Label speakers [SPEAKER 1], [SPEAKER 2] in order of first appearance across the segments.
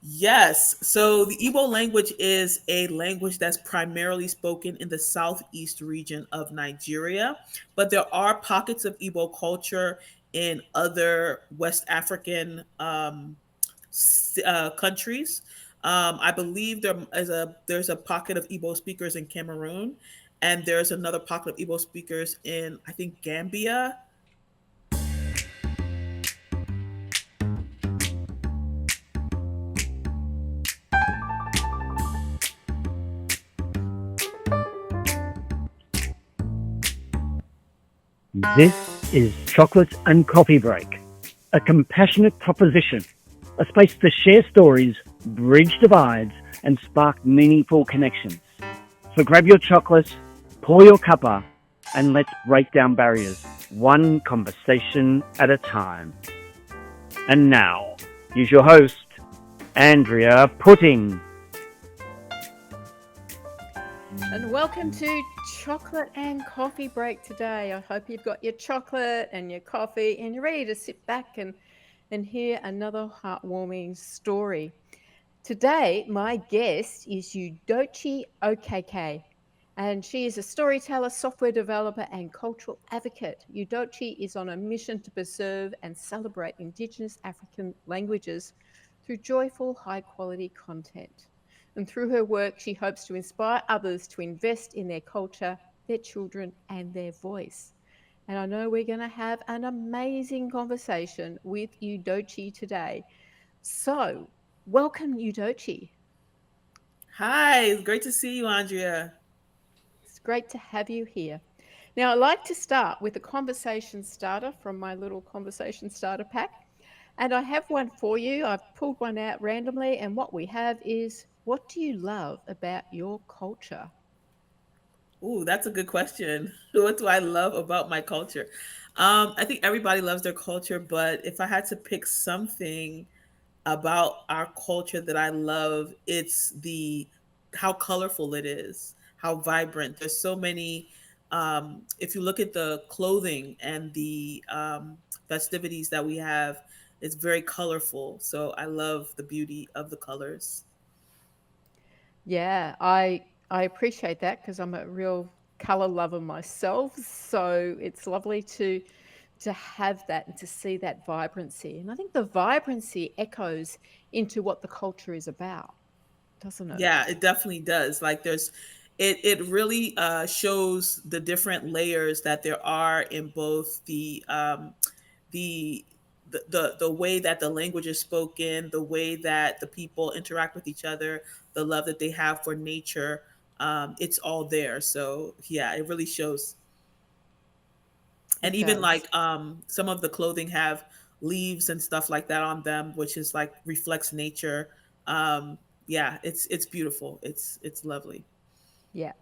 [SPEAKER 1] Yes. So the Igbo language is a language that's primarily spoken in the southeast region of Nigeria, but there are pockets of Igbo culture in other West African countries. I believe there's a pocket of Igbo speakers in Cameroon, and there's another pocket of Igbo speakers in, I think, Gambia.
[SPEAKER 2] This is Chocolate and Coffee Break, a compassionate proposition, a space to share stories, bridge divides, and spark meaningful connections. So grab your chocolate, pour your cuppa, and let's break down barriers, one conversation at a time. And now, here's your host, Andrea Putting.
[SPEAKER 3] And welcome to Chocolate and Coffee Break today. I hope you've got your chocolate and your coffee and you're ready to sit back and hear another heartwarming story. Today, my guest is Udochi Okeke, and she is a storyteller, software developer, and cultural advocate. Udochi is on a mission to preserve and celebrate Indigenous African languages through joyful, high quality content. And through her work, she hopes to inspire others to invest in their culture, their children, and their voice. And I know we're going to have an amazing conversation with Udochi today. So, welcome, Udochi.
[SPEAKER 1] Hi, it's great to see you, Andrea.
[SPEAKER 3] It's great to have you here. Now, I like to start with a conversation starter from my little conversation starter pack. And I have one for you. I've pulled one out randomly. And what we have is, what do you love about your culture?
[SPEAKER 1] Ooh, that's a good question. What do I love about my culture? I think everybody loves their culture, but if I had to pick something about our culture that I love, it's the how colorful it is, how vibrant. There's so many. If you look at the clothing and the festivities that we have, it's very colorful. So I love the beauty of the colors.
[SPEAKER 3] Yeah, I appreciate that because I'm a real color lover myself. So it's lovely to have that and to see that vibrancy. And I think the vibrancy echoes into what the culture is about, doesn't it?
[SPEAKER 1] Yeah, it definitely does. Like it really shows the different layers that there are in both the the way that the language is spoken, the way that the people interact with each other, the love that they have for nature. It's all there. So yeah, it really shows. And
[SPEAKER 3] It
[SPEAKER 1] even
[SPEAKER 3] does.
[SPEAKER 1] like some of the clothing have leaves and stuff like that on them, which is like reflects nature. Yeah, it's beautiful. It's lovely.
[SPEAKER 3] Yeah.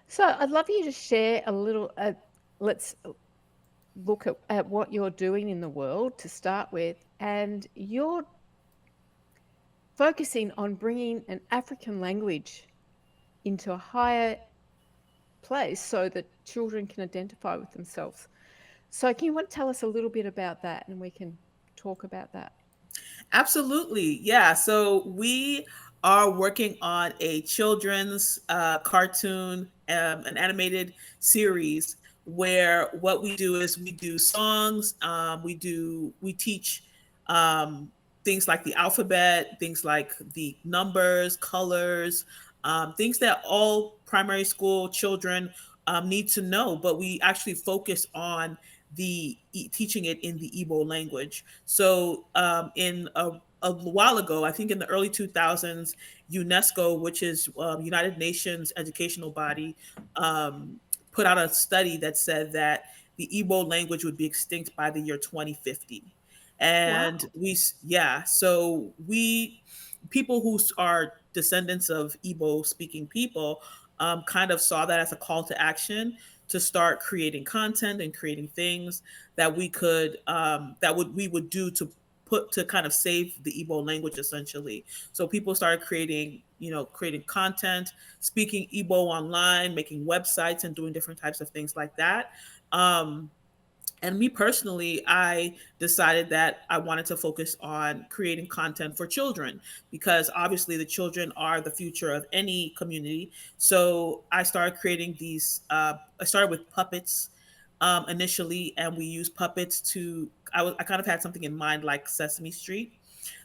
[SPEAKER 3] So I'd love you to share a little. Let's look at what you're doing in the world to start with, and you're focusing on bringing an African language into a higher place so that children can identify with themselves. So, can you want to tell us a little bit about that, and we can talk about that?
[SPEAKER 1] Absolutely. Yeah. So we are working on a children's cartoon, an animated series where what we do is we do songs, we teach um, things like the alphabet, things like the numbers, colors, things that all primary school children need to know. But we actually focus on teaching it in the Igbo language. So in a while ago, I think in the early 2000s, UNESCO, which is United Nations educational body, put out a study that said that the Igbo language would be extinct by the year 2050. And
[SPEAKER 3] Wow.
[SPEAKER 1] yeah, so we, people who are descendants of Igbo speaking people, kind of saw that as a call to action to start creating content and creating things that we could we would do to put to kind of save the Igbo language essentially. So people started creating, creating content, speaking Igbo online, making websites and doing different types of things like that. Um, And me personally, I decided that I wanted to focus on creating content for children because obviously the children are the future of any community. So I started creating these. I started with puppets initially, and we used puppets to. I kind of had something in mind like Sesame Street,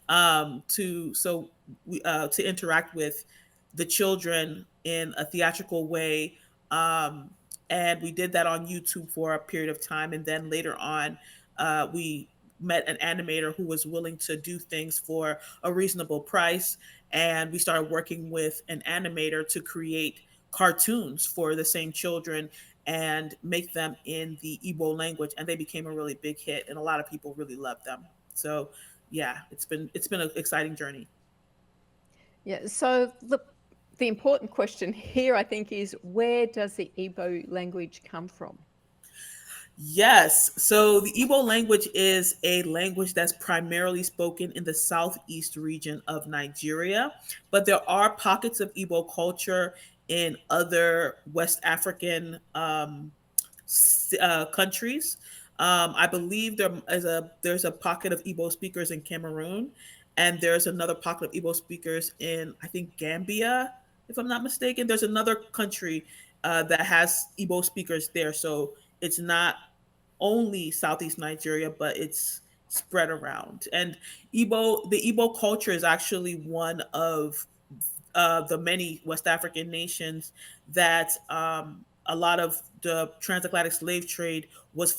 [SPEAKER 1] to so we to interact with the children in a theatrical way. Um, and we did that on YouTube for a period of time, and then later on, we met an animator who was willing to do things for a reasonable price, and we started working with an animator to create cartoons for the same children and make them in the Igbo language, and they became a really big hit, and a lot of people really loved them. So yeah, it's been an exciting journey.
[SPEAKER 3] Yeah. So the important question here, I think, is where does the Igbo language come from?
[SPEAKER 1] Yes. So the Igbo language is a language that's primarily spoken in the southeast region of Nigeria, but there are pockets of Igbo culture in other West African countries. I believe there's a pocket of Igbo speakers in Cameroon, and there's another pocket of Igbo speakers in, I think, Gambia, if I'm not mistaken. There's another country that has Igbo speakers there, so it's not only Southeast Nigeria, but it's spread around. And the Igbo culture is actually one of the many West African nations that a lot of the transatlantic slave trade was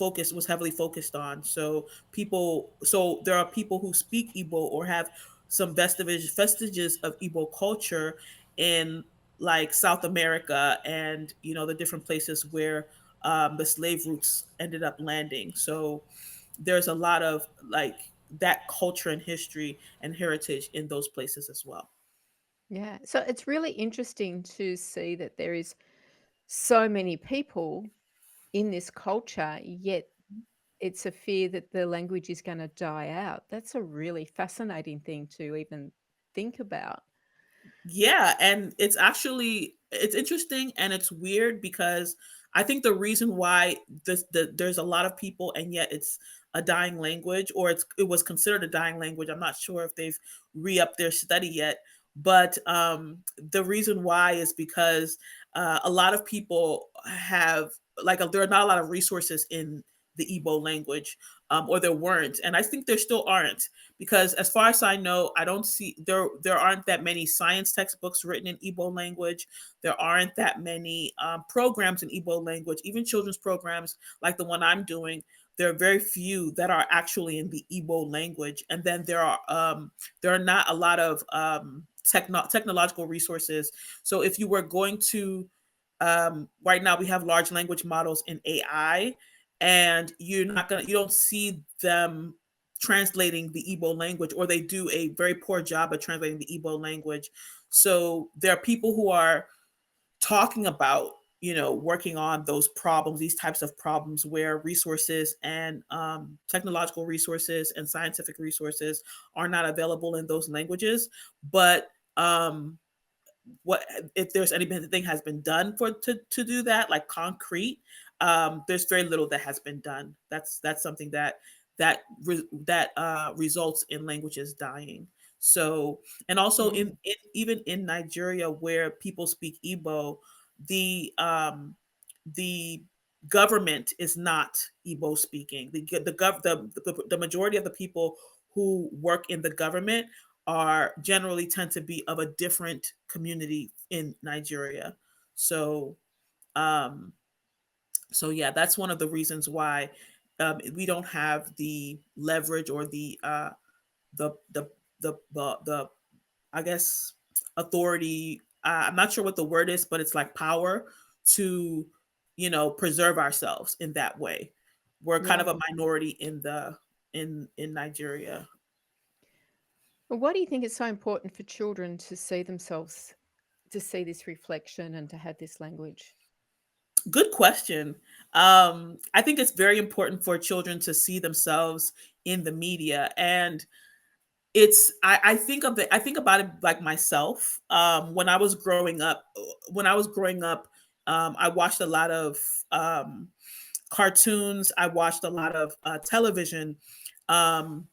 [SPEAKER 1] heavily focused on. So there are people who speak Igbo or have some vestiges of Igbo culture in like South America and the different places where the slave routes ended up landing. So there's a lot of like that culture and history and heritage in those places as well.
[SPEAKER 3] Yeah. So it's really interesting to see that there is so many people in this culture, yet it's a fear that the language is going to die out. That's a really fascinating thing to even think about.
[SPEAKER 1] Yeah, and it's interesting and it's weird because I think the reason why there's a lot of people and yet it's a dying language, or it was considered a dying language. I'm not sure if they've re-upped their study yet, but the reason why is because a lot of people have there are not a lot of resources in the Igbo language, or there weren't, and I think there still aren't, because as far as I know, I don't see there aren't that many science textbooks written in Igbo language. There aren't that many programs in Igbo language, even children's programs like the one I'm doing. There are very few that are actually in the Igbo language, and then there are not a lot of technological resources. So if you were going to right now we have large language models in AI, and you don't see them translating the Igbo language, or they do a very poor job of translating the Igbo language. So there are people who are talking about working on those problems, these types of problems where resources and technological resources and scientific resources are not available in those languages. But what if there's anything has been done to do that, like concrete? There's very little that has been done. That's something that results in languages dying. So, and also
[SPEAKER 3] Mm.
[SPEAKER 1] even in Nigeria where people speak Igbo, the government is not Igbo speaking. The majority of the people who work in the government are generally tend to be of a different community in Nigeria. So um so yeah, that's one of the reasons why we don't have the leverage or the the I guess authority. I'm not sure what the word is, but it's like power to preserve ourselves in that way. We're kind
[SPEAKER 3] Yeah.
[SPEAKER 1] of a minority in Nigeria.
[SPEAKER 3] Well, why do you think it's so important for children to see themselves, to see this reflection and to have this language?
[SPEAKER 1] Good question. I think it's very important for children to see themselves in the media, and I think about it like myself. When I was growing up, I watched a lot of um, cartoons. I watched a lot of television. Um,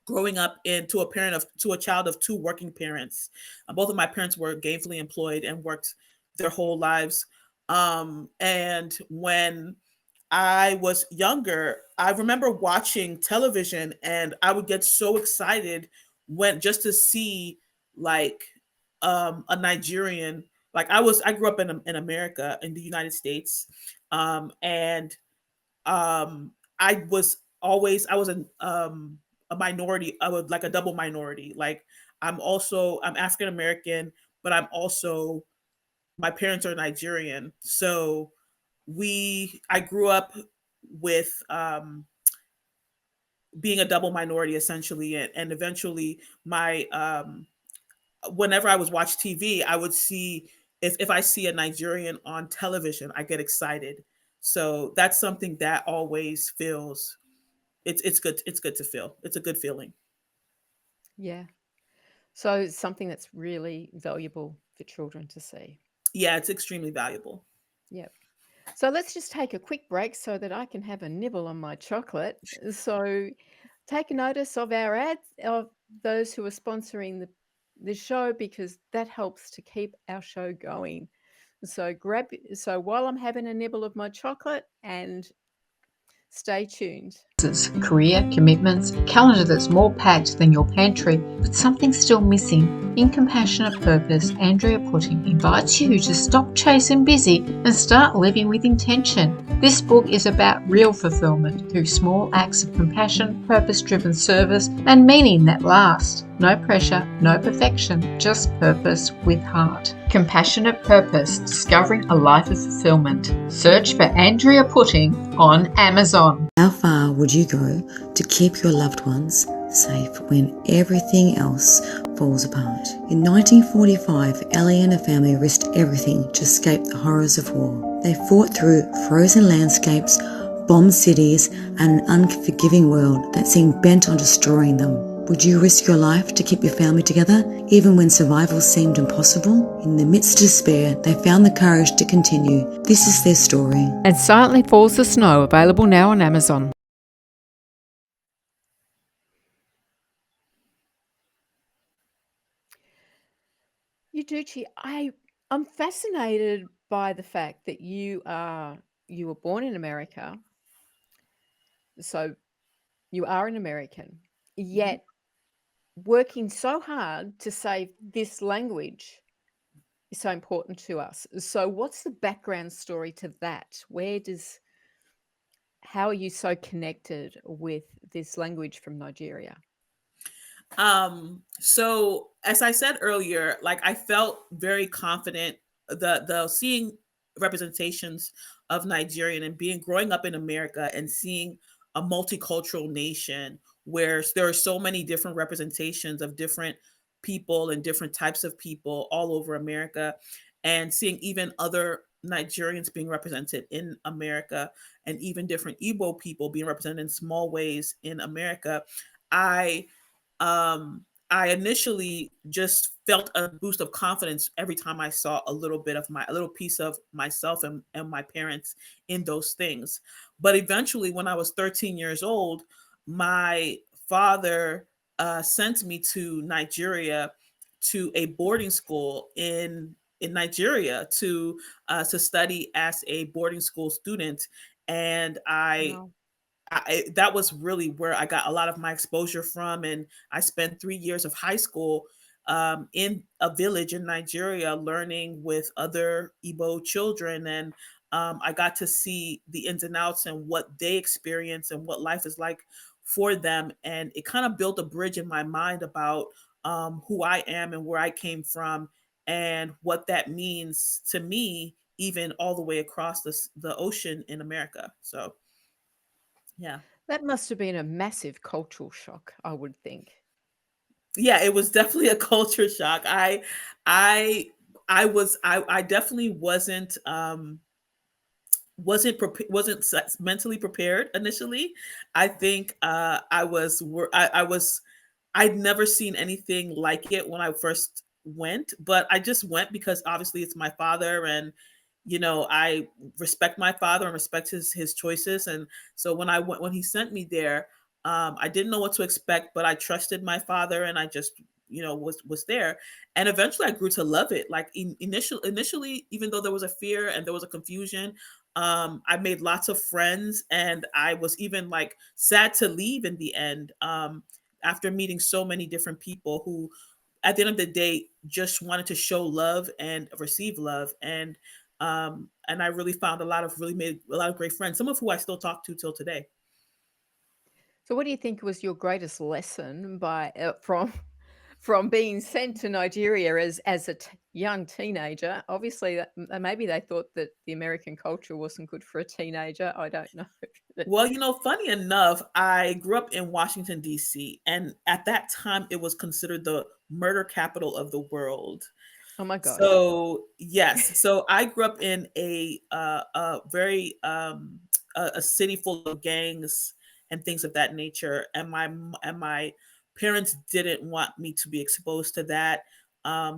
[SPEAKER 1] Growing up into a parent of to a child of two working parents. Both of my parents were gainfully employed and worked their whole lives. And when I was younger, I remember watching television and I would get so excited when just to see like a Nigerian. Like I grew up in America, in the United States. And I was always I was a minority. I was like a double minority. Like I'm African American, but I'm also my parents are Nigerian. So we I grew up with being a double minority essentially, and eventually my whenever I was watch TV, I would see if I see a Nigerian on television, I get excited. So that's something that always feels it's good. It's good to feel. It's a good feeling.
[SPEAKER 3] Yeah. So it's something that's really valuable for children to see.
[SPEAKER 1] Yeah, it's extremely valuable.
[SPEAKER 3] Yep. So let's just take a quick break so that I can have a nibble on my chocolate. So take notice of our ads, of those who are sponsoring the show, because that helps to keep our show going. So while I'm having a nibble of my chocolate, and stay tuned.
[SPEAKER 4] Career, commitments, a calendar that's more packed than your pantry, but something's still missing. In Compassionate Purpose, Andrea Putting invites you to stop chasing busy and start living with intention. This book is about real fulfillment through small acts of compassion, purpose-driven service, and meaning that last. No pressure, no perfection, just purpose with heart. Compassionate Purpose, Discovering a Life of Fulfillment. Search for Andrea Putting on Amazon.
[SPEAKER 5] How far would you go to keep your loved ones safe when everything else falls apart? In 1945, Ellie and her family risked everything to escape the horrors of war. They fought through frozen landscapes, bombed cities, and an unforgiving world that seemed bent on destroying them. Would you risk your life to keep your family together, even when survival seemed impossible? In the midst of despair, they found the courage to continue. This is their story.
[SPEAKER 4] And Silently Falls the Snow, available now on Amazon.
[SPEAKER 3] Udochi, I'm fascinated by the fact that you were born in America, so you are an American,
[SPEAKER 1] Mhm.
[SPEAKER 3] yet working so hard to save this language is so important to us. So what's the background story to that? How are you so connected with this language from Nigeria?
[SPEAKER 1] So as I said earlier, like I felt very confident the seeing representations of Nigerian and being growing up in America and seeing a multicultural nation where there are so many different representations of different people and different types of people all over America, and seeing even other Nigerians being represented in America, and even different Igbo people being represented in small ways in America. I I initially just felt a boost of confidence every time I saw a little piece of myself and my parents in those things. But eventually, when I was 13 years old, my father sent me to Nigeria, to a boarding school in Nigeria to study as a boarding school student, and
[SPEAKER 3] Wow.
[SPEAKER 1] that was really where I got a lot of my exposure from. And I spent 3 years of high school in a village in Nigeria learning with other Igbo children. And I got to see the ins and outs and what they experience and what life is like for them. And it kind of built a bridge in my mind about who I am and where I came from and what that means to me, even all the way across the ocean in America. So, yeah.
[SPEAKER 3] That must have been a massive cultural shock, I would think.
[SPEAKER 1] Yeah, it was definitely a culture shock. I I definitely wasn't mentally prepared initially. I think I was I'd never seen anything like it when I first went, but I just went because obviously it's my father, and I respect my father and respect his choices. And so when he sent me there, I didn't know what to expect, but I trusted my father, and I just was there. And eventually I grew to love it. Like initially, even though there was a fear and there was a confusion, I made lots of friends, and I was even like sad to leave in the end, after meeting so many different people who at the end of the day just wanted to show love and receive love. And I really found really made a lot of great friends, some of who I still talk to till today.
[SPEAKER 3] So, what do you think was your greatest lesson from from being sent to Nigeria as a young teenager? Obviously, maybe they thought that the American culture wasn't good for a teenager. I don't know.
[SPEAKER 1] Well, funny enough, I grew up in Washington, D.C., and at that time it was considered the murder capital of the world.
[SPEAKER 3] Oh my gosh.
[SPEAKER 1] So yes, so I grew up in a very a city full of gangs and things of that nature, and my parents didn't want me to be exposed to that.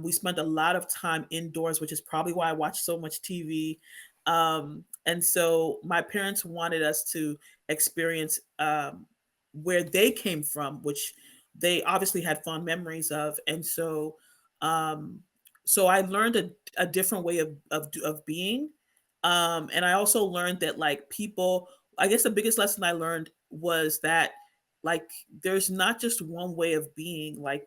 [SPEAKER 1] We spent a lot of time indoors, which is probably why I watch so much TV. And so my parents wanted us to experience where they came from, which they obviously had fond memories of. And um, so I learned a different way of being. And I also learned that like people, I guess the biggest lesson I learned was that like there's not just one way of being. Like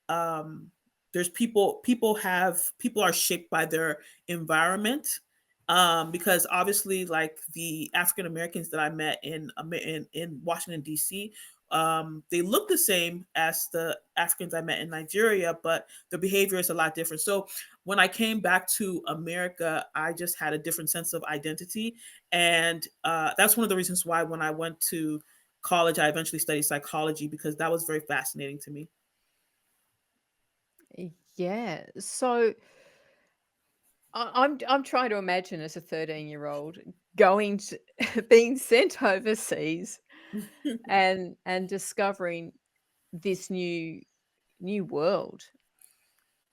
[SPEAKER 1] um there's people are shaped by their environment. Because obviously like the African Americans that I met in Washington D.C., they look the same as the Africans I met in Nigeria, but the behavior is a lot different. So when I came back to America, I just had a different sense of identity. And that's one of the reasons why when I went to college, I eventually studied psychology, because that was very fascinating to me.
[SPEAKER 3] Yeah. So I'm trying to imagine as a 13-year-old going to being sent overseas and discovering this new world.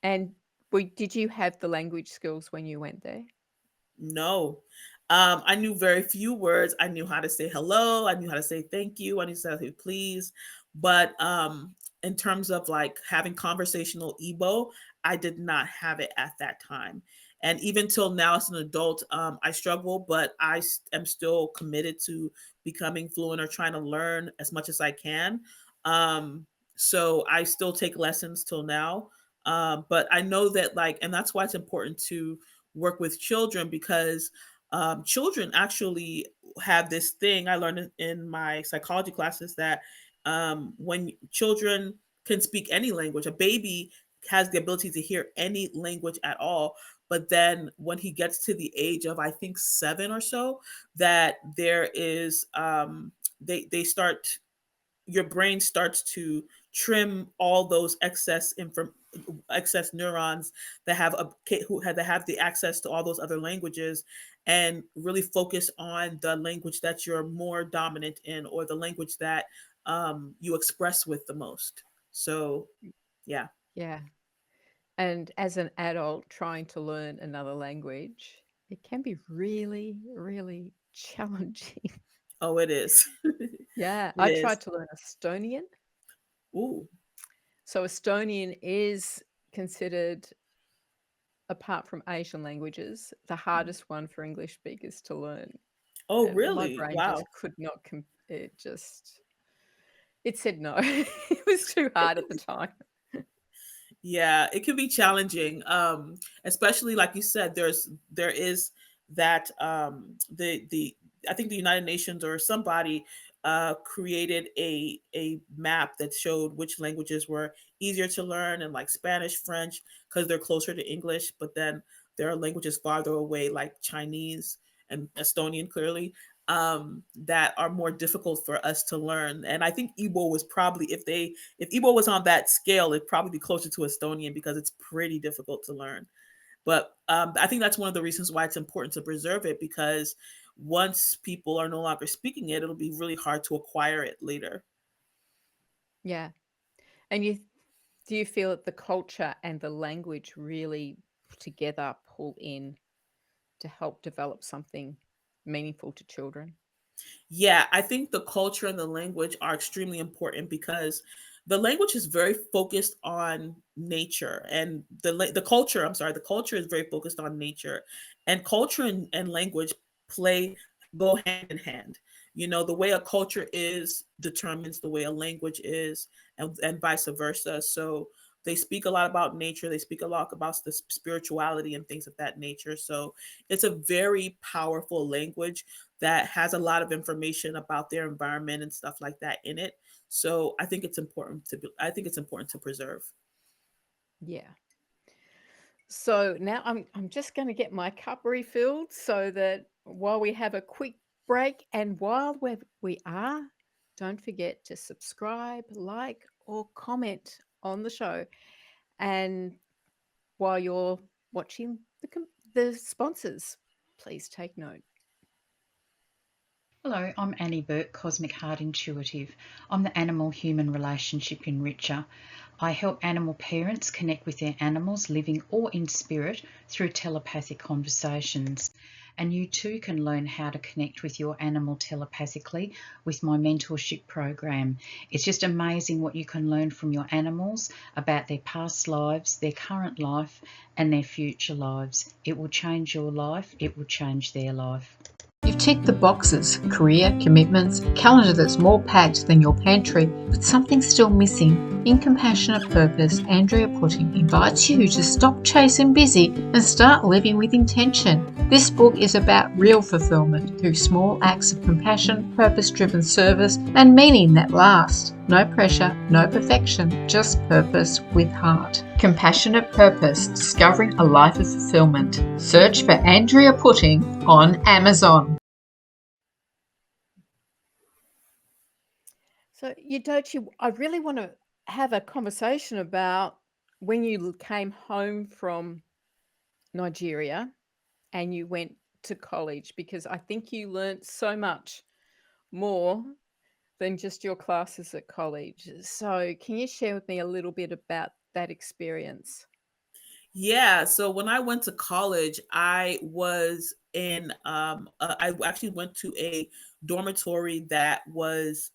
[SPEAKER 3] And did you have the language skills when you went there?
[SPEAKER 1] No. I knew very few words. I knew how to say hello. I knew how to say thank you. I knew how to say please. But in terms of like having conversational Igbo, I did not have it at that time. And even till now, as an adult, I struggle, but am still committed to becoming fluent or trying to learn as much as I can. Um, so I still take lessons till now. But I know that, like, and that's why it's important to work with children, because children actually have this thing I learned in my psychology classes, that when children can speak any language, a baby has the ability to hear any language at all. But then when he gets to the age of, I think, 7 or so, that there is they start your brain starts to trim all those excess neurons that have that have the access to all those other languages, and really focus on the language that you're more dominant in, or the language that you express with the most. So yeah.
[SPEAKER 3] Yeah. And as an adult trying to learn another language, it can be really, really challenging.
[SPEAKER 1] Oh, it is.
[SPEAKER 3] Yeah,
[SPEAKER 1] It
[SPEAKER 3] I
[SPEAKER 1] is.
[SPEAKER 3] tried to learn Estonian.
[SPEAKER 1] Ooh.
[SPEAKER 3] So Estonian is considered, apart from Asian languages, the hardest one for English speakers to learn.
[SPEAKER 1] Oh,
[SPEAKER 3] And my
[SPEAKER 1] really?
[SPEAKER 3] brain just
[SPEAKER 1] Wow.
[SPEAKER 3] could not it said no. It was too hard at the time.
[SPEAKER 1] Yeah, it can be challenging. Especially like you said, there is that the I think the United Nations or somebody created a map that showed which languages were easier to learn, and like Spanish, French, because they're closer to English. But then there are languages farther away, like Chinese and Estonian, clearly, that are more difficult for us to learn. And I think Igbo was probably, if Igbo was on that scale, it'd probably be closer to Estonian, because it's pretty difficult to learn. But I think that's one of the reasons why it's important to preserve it, because once people are no longer speaking it, it'll be really hard to acquire it later.
[SPEAKER 3] Yeah. And do you feel that the culture and the language really together pull in to help develop something meaningful to children?
[SPEAKER 1] Yeah, I think the culture and the language are extremely important because the language is very focused on nature, and the culture, I'm sorry, the culture is very focused on nature, and culture and language play go hand in hand. You know, the way a culture is determines the way a language is, and vice versa. So they speak a lot about nature, they speak a lot about the spirituality and things of that nature. So it's a very powerful language that has a lot of information about their environment and stuff like that in it. So I think it's important to preserve.
[SPEAKER 3] Yeah. So now I'm just going to get my cup refilled so that while we have a quick break and while we are, don't forget to subscribe, like, or comment on the show. And while you're watching the sponsors, please take note.
[SPEAKER 6] Hello, I'm Annie Burke, Cosmic Heart Intuitive. I'm the animal human relationship enricher. I help animal parents connect with their animals, living or in spirit, through telepathic conversations. And you too can learn how to connect with your animal telepathically with my mentorship program. It's just amazing what you can learn from your animals about their past lives, their current life, and their future lives. It will change your life, it will change their life.
[SPEAKER 4] You've ticked the boxes: career, commitments, a calendar that's more packed than your pantry, but something's still missing. In Compassionate Purpose, Andrea Putting invites you to stop chasing busy and start living with intention. This book is about real fulfillment through small acts of compassion, purpose-driven service, and meaning that last. No pressure, no perfection, just purpose with heart. Compassionate Purpose, Discovering a Life of Fulfillment. Search for Andrea Putting on Amazon.
[SPEAKER 3] So, Udochi, I really want to have a conversation about when you came home from Nigeria and you went to college, because I think you learnt so much more than just your classes at college. So, can you share with me a little bit about that experience?
[SPEAKER 1] Yeah, so when I went to college, I was in I actually went to a dormitory that was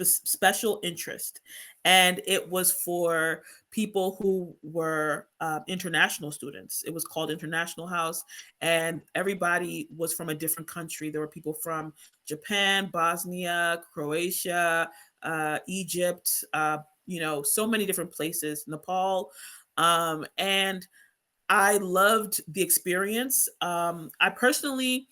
[SPEAKER 1] special interest, and it was for people who were international students. It was called International House, and everybody was from a different country. There were people from Japan, Bosnia, Croatia, Egypt, you know, so many different places, Nepal, and I loved the experience. I personally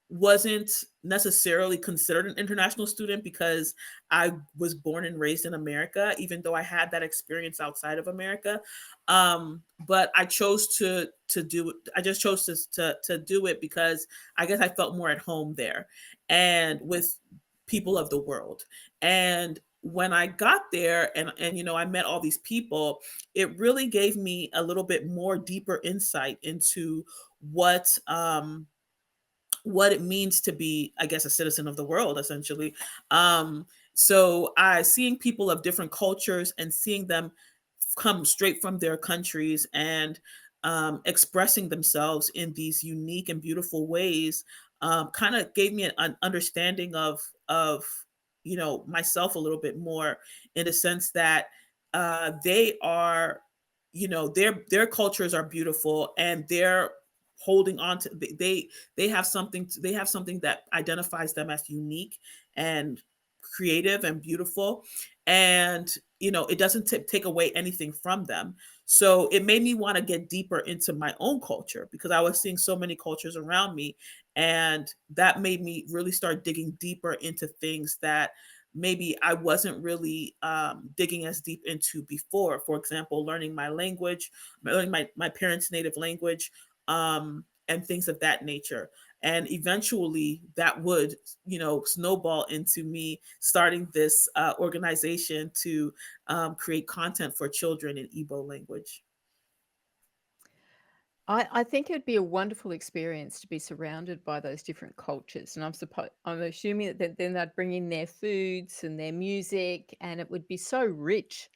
[SPEAKER 1] wasn't necessarily considered an international student because I was born and raised in America, even though I had that experience outside of America. But I chose to do it. I just chose to do it because I guess I felt more at home there and with people of the world. And when I got there and you know I met all these people, it really gave me a little bit more deeper insight into what what it means to be, I guess, a citizen of the world, essentially. So I seeing people of different cultures and seeing them come straight from their countries and expressing themselves in these unique and beautiful ways kind of gave me an understanding of you know myself a little bit more, in the sense that they are, you know, their cultures are beautiful, and they're holding on to they have something they have something that identifies them as unique and creative and beautiful, and you know it doesn't take away anything from them. So it made me want to get deeper into my own culture because I was seeing so many cultures around me, and that made me really start digging deeper into things that maybe I wasn't really digging as deep into before. For example, learning my language, learning my parents' native language, and things of that nature. And eventually that would, you know, snowball into me starting this organization to create content for children in Igbo language.
[SPEAKER 3] I think it would be a wonderful experience to be surrounded by those different cultures, and I'm assuming that then they'd bring in their foods and their music, and it would be so rich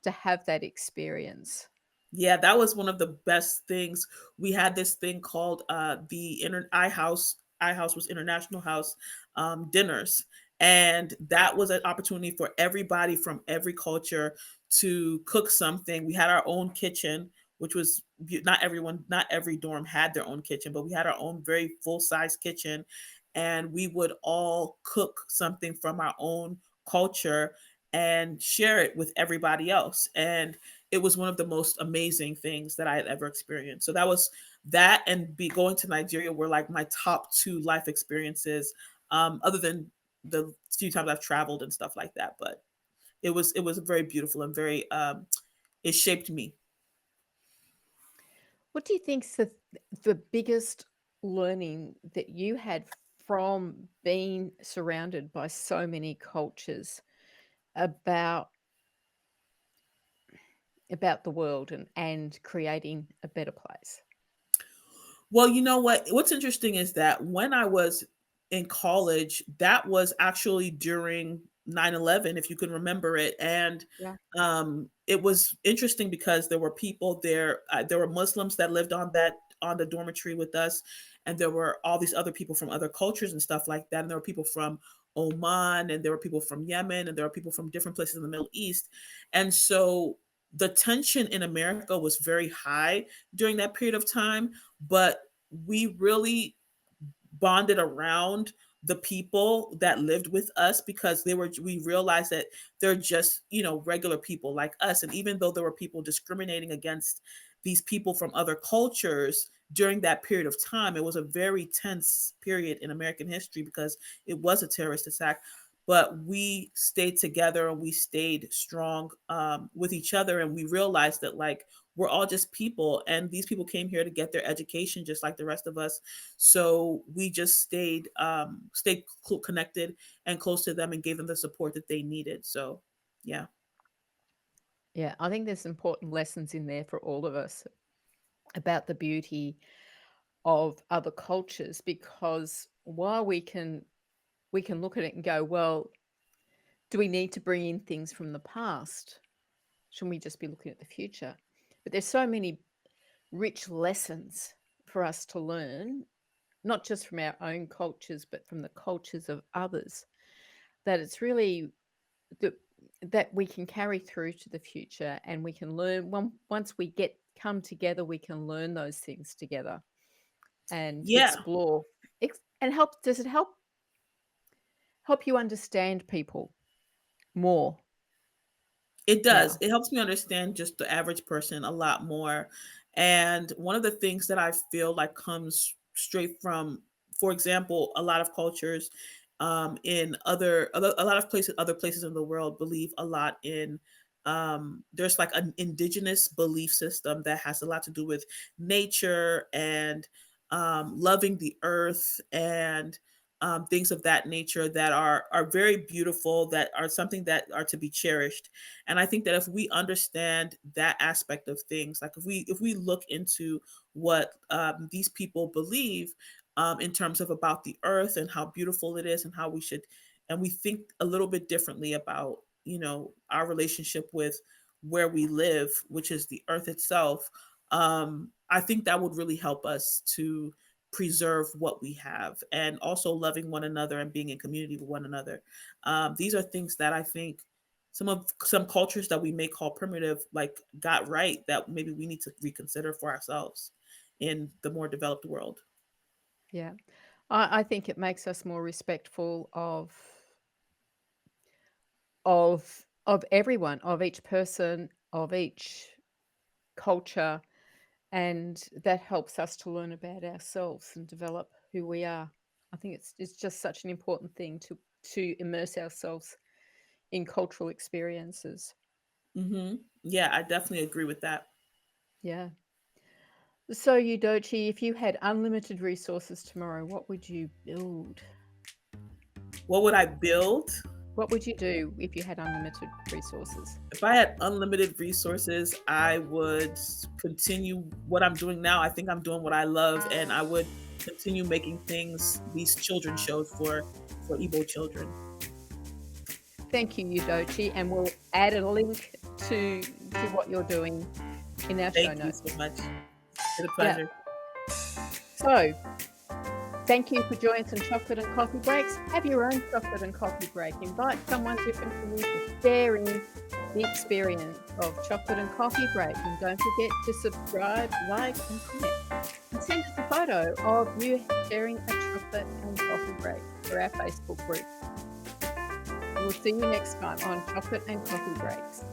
[SPEAKER 3] to have that experience.
[SPEAKER 1] Yeah, that was one of the best things. We had this thing called the I House was International House dinners, and that was an opportunity for everybody from every culture to cook something. We had our own kitchen, which was not every dorm had their own kitchen, but we had our own very full size kitchen, and we would all cook something from our own culture and share it with everybody else. And it was one of the most amazing things that I had ever experienced. So that was that, and be going to Nigeria were like my top two life experiences, other than the few times I've traveled and stuff like that. But it was very beautiful and very it shaped me.
[SPEAKER 3] What do you think's the biggest learning that you had from being surrounded by so many cultures about about the world and creating a better place?
[SPEAKER 1] Well, you know what? What's interesting is that when I was in college, that was actually during 9/11, if you can remember it. And
[SPEAKER 3] Yeah.
[SPEAKER 1] it was interesting because there were people there. There were Muslims that lived on the dormitory with us, and there were all these other people from other cultures and stuff like that. And there were people from Oman, and there were people from Yemen, and there were people from different places in the Middle East. And so the tension in America was very high during that period of time, but we really bonded around the people that lived with us because we realized that they're just, regular people like us. And even though there were people discriminating against these people from other cultures during that period of time, it was a very tense period in American history because it was a terrorist attack. But we stayed together and we stayed strong with each other, and we realized that, like, we're all just people, and these people came here to get their education just like the rest of us. So we just stayed connected and close to them and gave them the support that they needed. So yeah.
[SPEAKER 3] Yeah, I think there's important lessons in there for all of us about the beauty of other cultures, because while we can look at it and go, well, do we need to bring in things from the past? Shouldn't we just be looking at the future? But there's so many rich lessons for us to learn, not just from our own cultures, but from the cultures of others, that it's really that that we can carry through to the future, and we can learn once we get come together, we can learn those things together and
[SPEAKER 1] Yeah,
[SPEAKER 3] explore. And help, does it help you understand people more
[SPEAKER 1] it does.
[SPEAKER 3] now?
[SPEAKER 1] It helps me understand just the average person a lot more. And one of the things that I feel like comes straight from, for example, a lot of cultures in a lot of places, other places in the world believe a lot in. There's like an indigenous belief system that has a lot to do with nature and loving the earth and things of that nature that are very beautiful, that are something that are to be cherished. And I think that if we understand that aspect of things, like if we look into what these people believe in terms of about the earth and how beautiful it is and how we should, and we think a little bit differently about our relationship with where we live, which is the earth itself. I think that would really help us to preserve what we have, and also loving one another and being in community with one another. These are things that I think some cultures that we may call primitive, like, got right, that maybe we need to reconsider for ourselves in the more developed world.
[SPEAKER 3] Yeah. I think it makes us more respectful of everyone, of each person, of each culture, and that helps us to learn about ourselves and develop who we are. I think it's just such an important thing to immerse ourselves in cultural experiences.
[SPEAKER 1] Yeah, I definitely agree with that.
[SPEAKER 3] Yeah. So, Udochi, if you had unlimited resources tomorrow, what would you build?
[SPEAKER 1] What would I build?
[SPEAKER 3] What would you do if you had unlimited resources?
[SPEAKER 1] If I had unlimited resources, I would continue what I'm doing now. I think I'm doing what I love, and I would continue making these children shows for Igbo children.
[SPEAKER 3] Thank you, Udochi, and we'll add a link to what you're doing in our show
[SPEAKER 1] Thank you
[SPEAKER 3] notes.
[SPEAKER 1] so much. It's been a
[SPEAKER 3] Yeah.
[SPEAKER 1] pleasure.
[SPEAKER 3] So, thank you for joining some chocolate and coffee breaks. Have your own chocolate and coffee break. Invite someone different from you to share in the experience of chocolate and coffee break. And don't forget to subscribe, like, and comment. And send us a photo of you sharing a chocolate and coffee break for our Facebook group. We'll see you next time on Chocolate and Coffee Breaks.